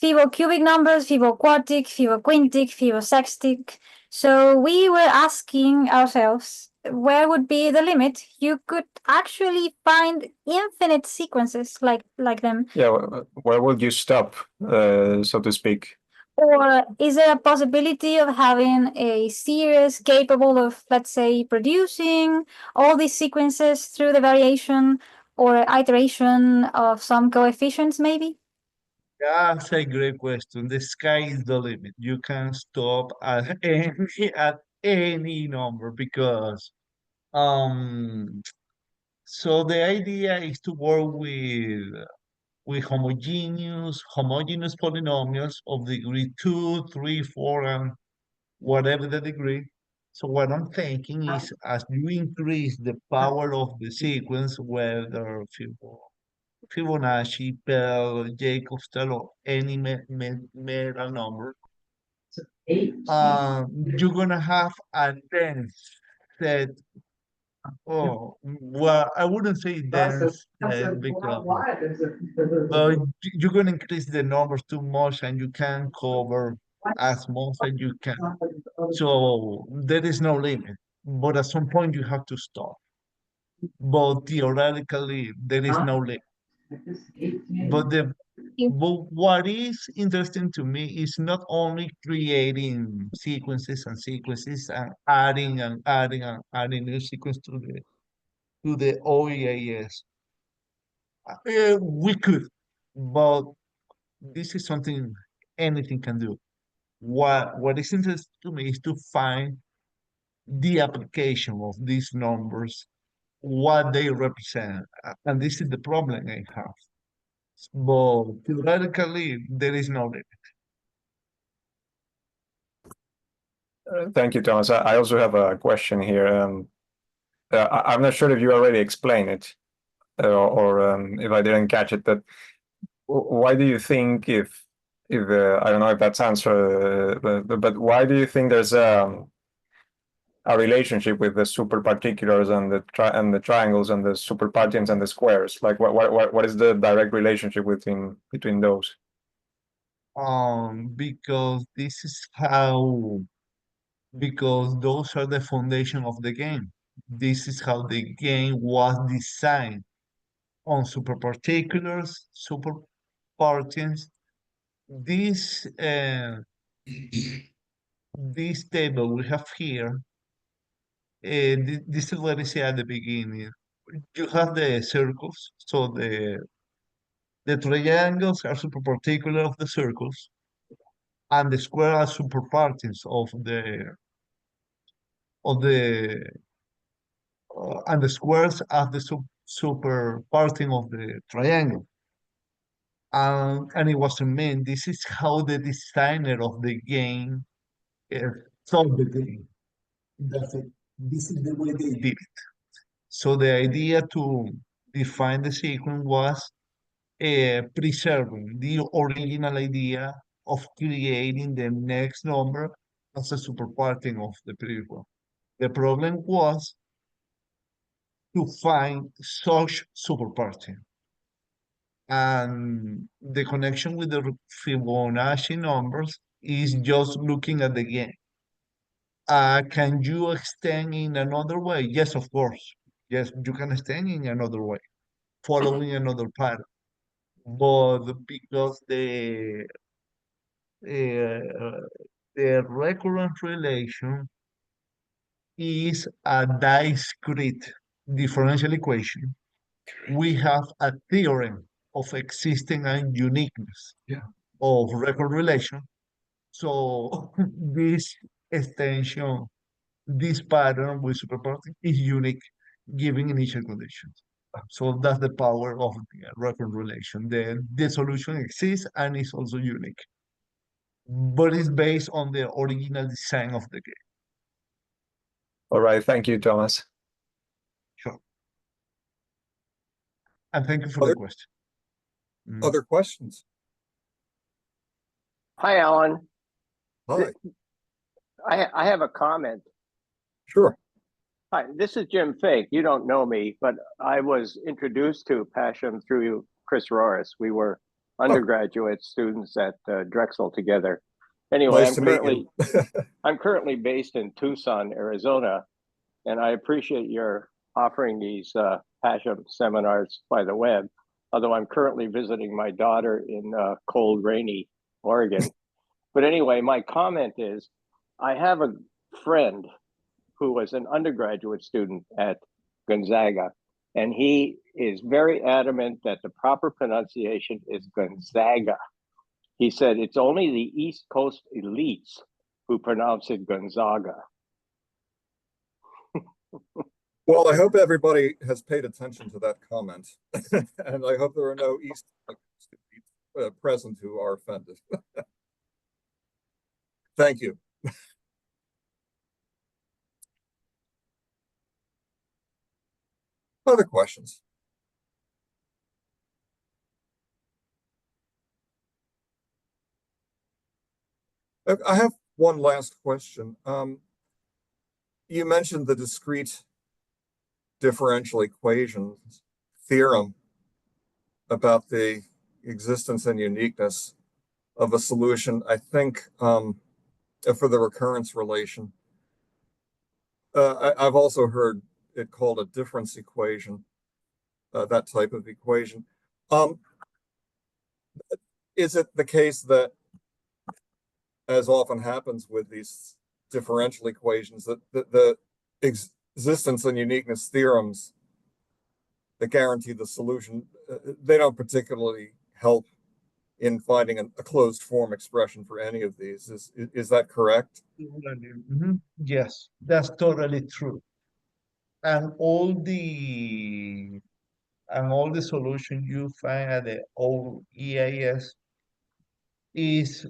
Fibocubic numbers, Fiboquadratic, Fiboquintic, Fibosextic. So we were asking ourselves, where would be the limit? You could actually find infinite sequences like them. Yeah, where would you stop, so to speak? Or is there a possibility of having a series capable of, let's say, producing all these sequences through the variation or iteration of some coefficients, maybe? That's a great question. The sky is the limit. You can stop at any number because so the idea is to work with homogeneous polynomials of degree 2, 3, 4, and whatever the degree. So what I'm thinking is as you increase the power of the sequence, whether Fibonacci, Pell, Jacob's tell, or any meta number, you're gonna have a dense set. Oh, well, I wouldn't say dense set because you're gonna increase the numbers too much and you can't cover as much as you can. So there is no limit. But at some point you have to stop. But theoretically, there is no limit. But the But what is interesting to me is not only creating sequences and adding new sequence to the OEAS. We could, but this is something anything can do. What is interesting to me is to find the application of these numbers, what they represent, and this is the problem I have. But theoretically, there is no limit. Thank you, Thomas. I also have a question here. I'm not sure if you already explained it, or if I didn't catch it, but why do you think if I don't know if that's answer, but why do you think there's a relationship with the super particulars and the triangles and the super partians and the squares? Like what is the direct relationship between those? Because this is how, because those are the foundation of the game. This is how the game was designed on super particulars, super partians. This this table we have here, this is what I say at the beginning. You have the circles, so the triangles are super particular of the circles, and the square are super partians of the and the squares are the super parting of the triangle. And it was meant, this is how the designer of the game uh, thought the game. That's it. This is the way they did it. So the idea to define the sequence was preserving the original idea of creating the next number as a superparting of the previous one. The problem was to find such superparting. And the connection with the Fibonacci numbers is just looking at the game. Can you extend in another way? Yes, of course. Yes, you can extend in another way, following another pattern. But because uh, the recurrent relation is a discrete differential equation, we have a theorem of existing and uniqueness of record relation. So this extension, this pattern with superparting is unique given initial conditions. So that's the power of the reference relation. The solution exists and is also unique, but it's based on the original design of the game. All right, thank you, Thomas. Sure. And thank you for the Other- question. Other questions? Hi, Alan. Hi, I have a comment. sure. Hi, this is Jim Fake. You don't know me, but I was introduced to PaSHom through Chris Roris. We were undergraduate students at Drexel together. Anyway, Nice to meet you. I'm currently based in Tucson, Arizona, and I appreciate your offering these PaSHom seminars by the web. Although I'm currently visiting my daughter in cold, rainy Oregon. But anyway, my comment is, I have a friend who was an undergraduate student at Gonzaga, and he is very adamant that the proper pronunciation is Gonzaga. He said it's only the East Coast elites who pronounce it Gonzaga. Well, I hope everybody has paid attention to that comment, and I hope there are no East present who are offended. Thank you. Other questions? I have one last question. You mentioned the discrete differential equations theorem about the existence and uniqueness of a solution, I think, for the recurrence relation. I've also heard it called a difference equation, that type of equation. Is it the case that, as often happens with these differential equations, that the existence and uniqueness theorems that guarantee the solution, they don't particularly help in finding a closed form expression for any of these? Is that correct? Yes, that's totally true. And all the solution you find at the OEAS is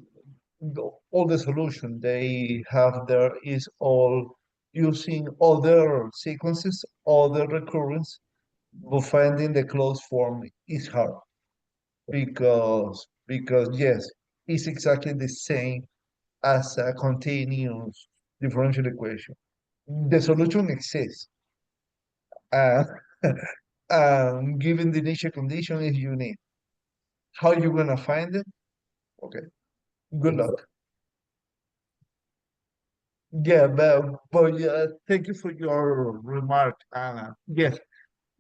all the solution they have there is all using other sequences, other recurrence, but finding the closed form is hard because yes, it's exactly the same as a continuous differential equation. The solution exists, uh, given the initial condition is unique. How you gonna find it? Okay, good luck. Yeah, but yeah, thank you for your remark, Anna. Yes,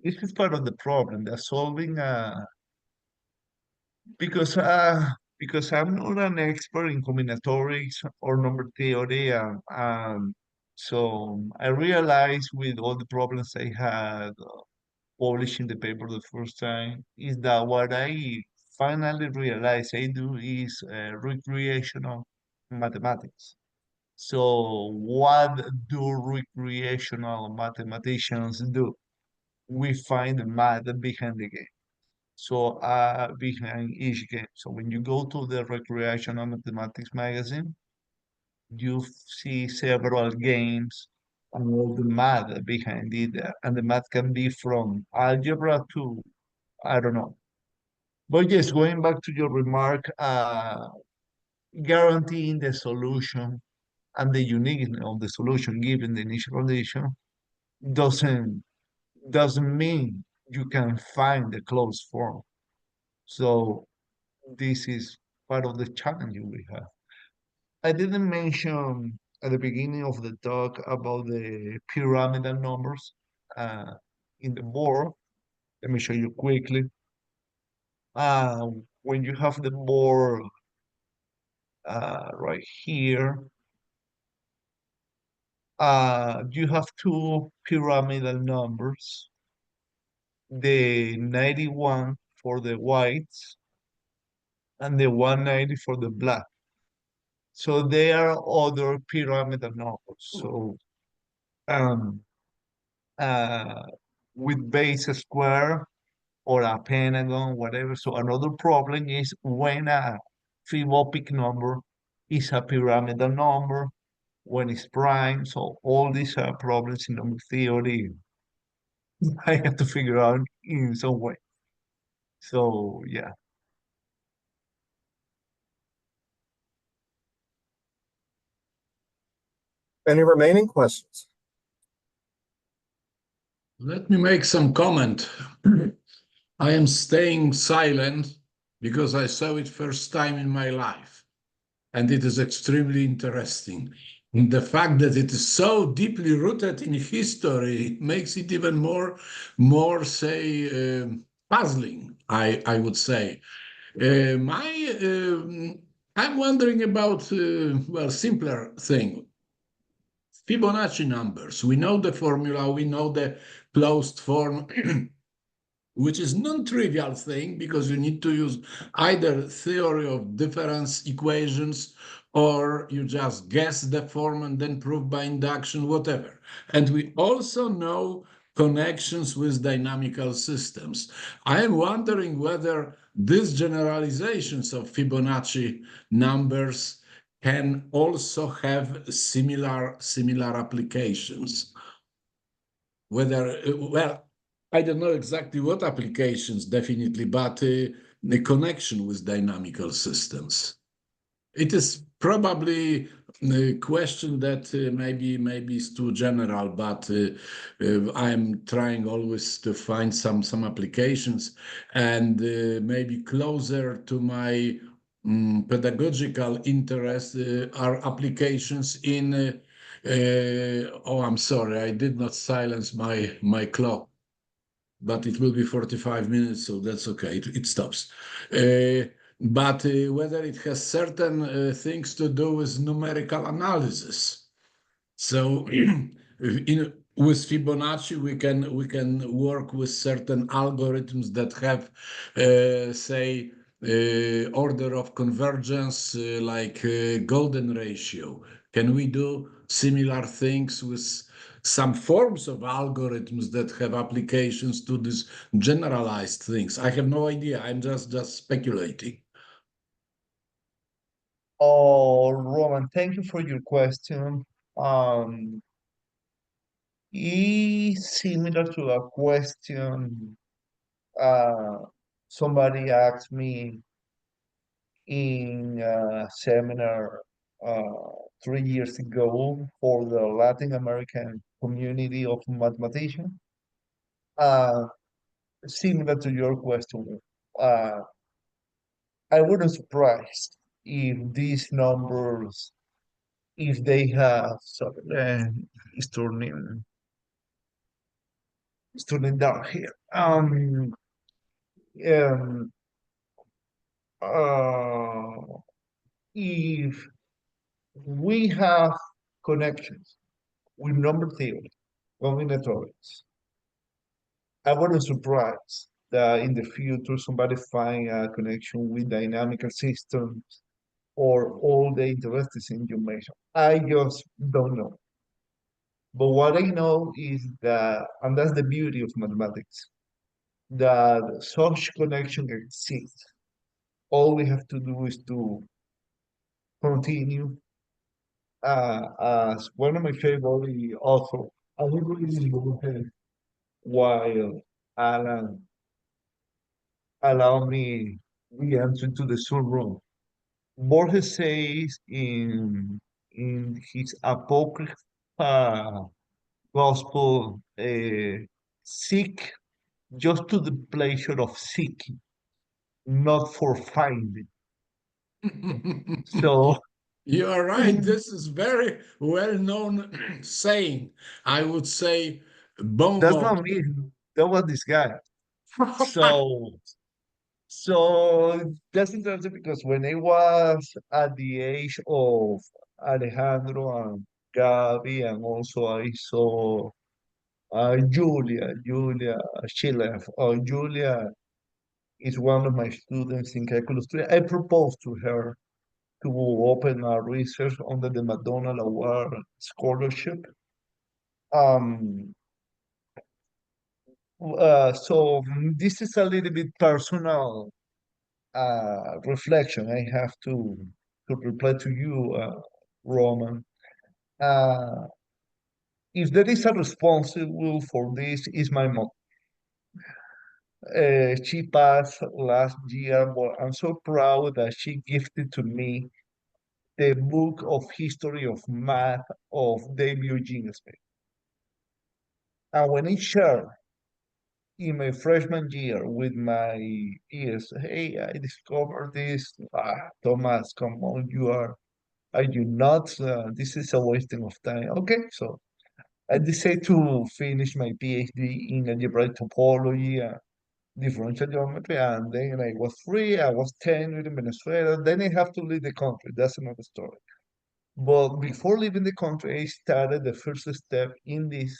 this is part of the problem. They're solving because uh because I'm not an expert in combinatorics or number theory, so I realized with all the problems I had publishing the paper the first time is that what I finally realized I do is recreational mathematics. So what do recreational mathematicians do? We find the math behind the game. So behind each game. So when you go to the recreational mathematics magazine, you see several games and all the math behind it. And the math can be from algebra to, I don't know. But yes, going back to your remark, guaranteeing the solution and the uniqueness of the solution given the initial condition doesn't doesn't mean you can find the closed form. So this is part of the challenge we have. I didn't mention at the beginning of the talk about the pyramidal numbers uh, in the board. Let me show you quickly. Uh, when you have the board right here, you have two pyramidal numbers, the 91 for the whites and the 190 for the black. So they are other pyramidal numbers. So um, uh, with base square or a pentagon, whatever. So another problem is when a Fibonacci number is a pyramidal number, when it's prime. So all these are problems in number theory. I have to figure out in some way. So yeah. Any remaining questions? Let me make some comment. I am staying silent because I saw it first time in my life, and it is extremely interesting. And the fact that it is so deeply rooted in history makes it even more, puzzling, I would say. I'm wondering about, well, simpler thing. Fibonacci numbers. We know the formula, we know the closed form, which is non-trivial thing because you need to use either theory of difference equations or you just guess the form and then prove by induction, whatever. And we also know connections with dynamical systems. I am wondering whether these generalizations of Fibonacci numbers can also have similar applications. Whether, well, I don't know exactly what applications, definitely, but the connection with dynamical systems. It is probably a question that maybe is too general, but I'm trying always to find some applications and maybe closer to my pedagogical interest are applications in. Oh, I'm sorry, I did not silence my clock, but it will be 45 minutes, so that's okay. It stops. But whether it has certain things to do with numerical analysis. So with Fibonacci, we can work with certain algorithms that have, say, order of convergence, like golden ratio. Can we do similar things with some forms of algorithms that have applications to these generalized things? I have no idea. I'm just speculating. Oh, Roman, thank you for your question. Um, is similar to a question uh, somebody asked me in a seminar uh, 3 years ago for the Latin American community of mathematicians. Uh, Similar to your question, uh, I wouldn't surprise if these numbers, if they have, sorry, it's turning down here. Um, uh, if we have connections with number theory, combinatorics, I wouldn't surprise that in the future somebody find a connection with dynamical systems or all the interesting things you mentioned. I just don't know. But what I know is that, and that's the beauty of mathematics, that such connection exists. All we have to do is to continue. As one of my favorite authors, I will read him while Alan allow me the answer to the Zoom room. Borges says in his apocrypha gospel, seek just to the pleasure of seeking, not for finding. So You are right. This is very well-known saying. I would say bon that's mot. not me. That was this guy. So so that's interesting because when I was at the age of Alejandro and Gabi, and also I saw Julia Schiller. Julia is one of my students in Calculus 3. I proposed to her to open a research under the McDonald Award scholarship. Um, So this is a little bit personal reflection. I have to reply to you, Roman. Uh, if there is a responsible for this, is my mom. She passed last year, but I'm so proud that she gifted to me the book of history of math of David Eugene Smith. And when I shared in my freshman year with my peers, hey, I discovered this. Thomas, come on, are you nuts? This is a wasting of time. Okay, so I decided to finish my PhD in algebraic topology, differential geometry, and then I was free. I was tenured in Venezuela. Then I have to leave the country. That's another story. But before leaving the country, I started the first step in this,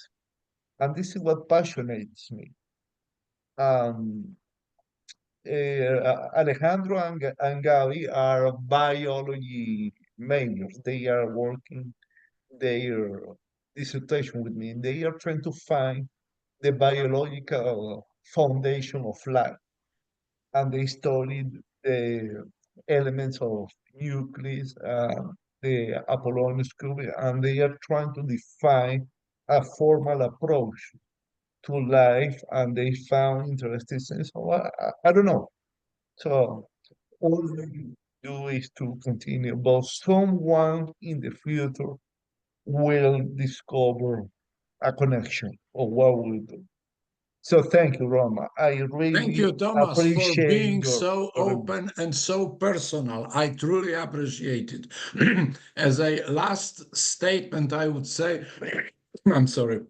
and this is what passionates me. Um, Alejandro and Gabi are biology majors. They are working their dissertation with me. They are trying to find the biological foundation of life, and they studied the elements of nucleus, the Apollonius cube, and they are trying to define a formal approach to life, and they found interesting things. So I don't know. So all we do is to continue, but someone in the future will discover a connection of what we do. So thank you, Roma. I Thank really you, Thomas, for appreciate being your so open and so personal. I truly appreciate it. As a last statement, I would say, I'm sorry,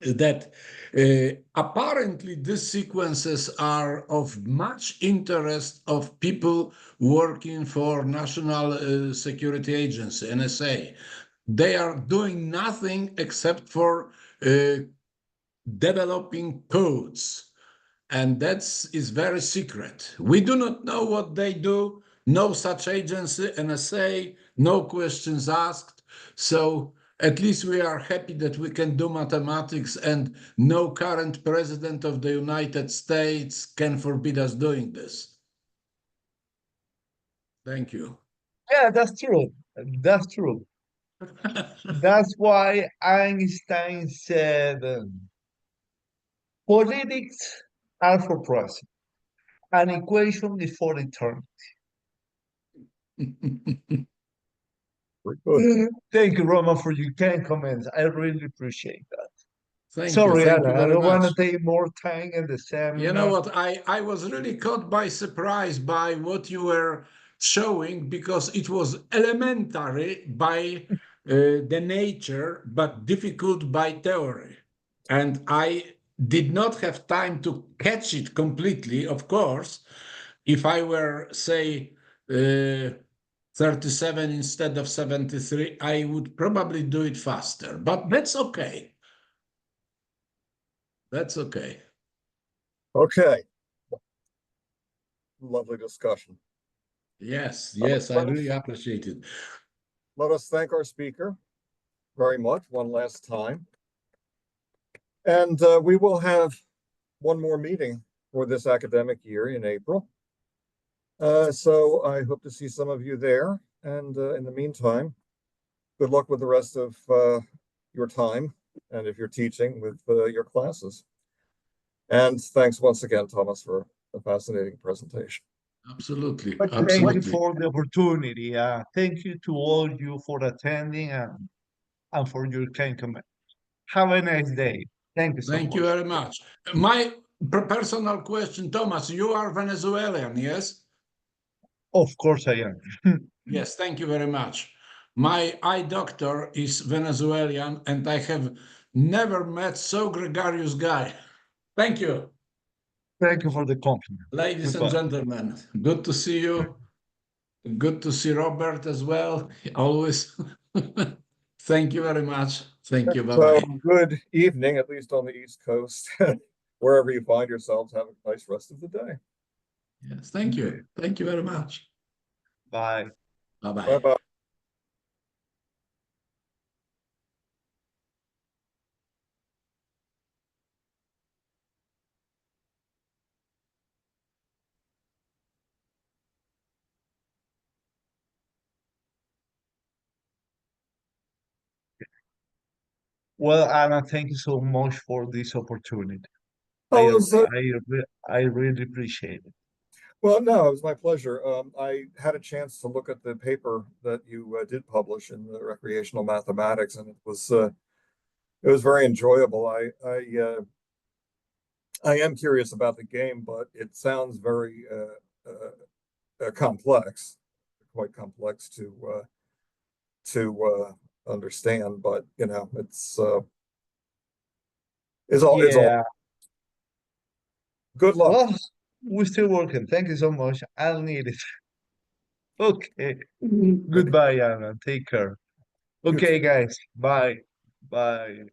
that apparently these sequences are of much interest of people working for National Security Agency, NSA. They are doing nothing except for developing codes, and that is very secret. We do not know what they do. No such agency, NSA, no questions asked. So at least we are happy that we can do mathematics, and no current president of the United States can forbid us doing this. Thank you. Yeah, that's true. That's true. That's why Einstein said, politics are for present, an equation is for eternity. Very good. Thank you, Roman, for your kind comments. I really appreciate that. Thank Sorry, you. Thank you Alan, I very don't want much. to take more time in the seminar. You know what? I was really caught by surprise by what you were showing, because it was elementary by the nature, but difficult by theory. And I did not have time to catch it completely, of course. If I were, say, 37 instead of 73, I would probably do it faster, but that's okay. That's okay. Okay. Lovely discussion. Yes, Uh, yes, I let really us- appreciate it. Let us thank our speaker very much one last time. And we will have one more meeting for this academic year in April. So I hope to see some of you there. And in the meantime, good luck with the rest of your time, and if you're teaching, with your classes. And thanks once again, Thomas, for a fascinating presentation. Absolutely, But thank you absolutely. for the opportunity. Thank you to all you for attending and for your kind comment. Have a nice day. Thank you so Thank you much. very much. My personal question, Thomas, you are Venezuelan, yes? Of course I am. Yes, thank you very much. My eye doctor is Venezuelan, and I have never met so gregarious guy. Thank you. Thank you for the compliment. Ladies and Goodbye. gentlemen, good to see you. Good to see Robert as well, always. Thank you very much. Thank you. So Bye-bye. good evening, at least on the East Coast. Wherever you find yourselves, have a nice rest of the day. Yes, thank you. Thank you very much. Bye. Bye-bye. Bye-bye. Well, Anna, thank you so much for this opportunity. Oh, it was, I really appreciate it. well, no, it was my pleasure. I had a chance to look at the paper that you did publish in the recreational mathematics, and it was very enjoyable. I am curious about the game, but it sounds very complex, quite complex to understand. But you know, it's all Yeah. good luck. Well, we're still working. Thank you so much. I'll need it. Okay. Goodbye, Anna. Take care. You too. Okay, guys. Bye. Bye.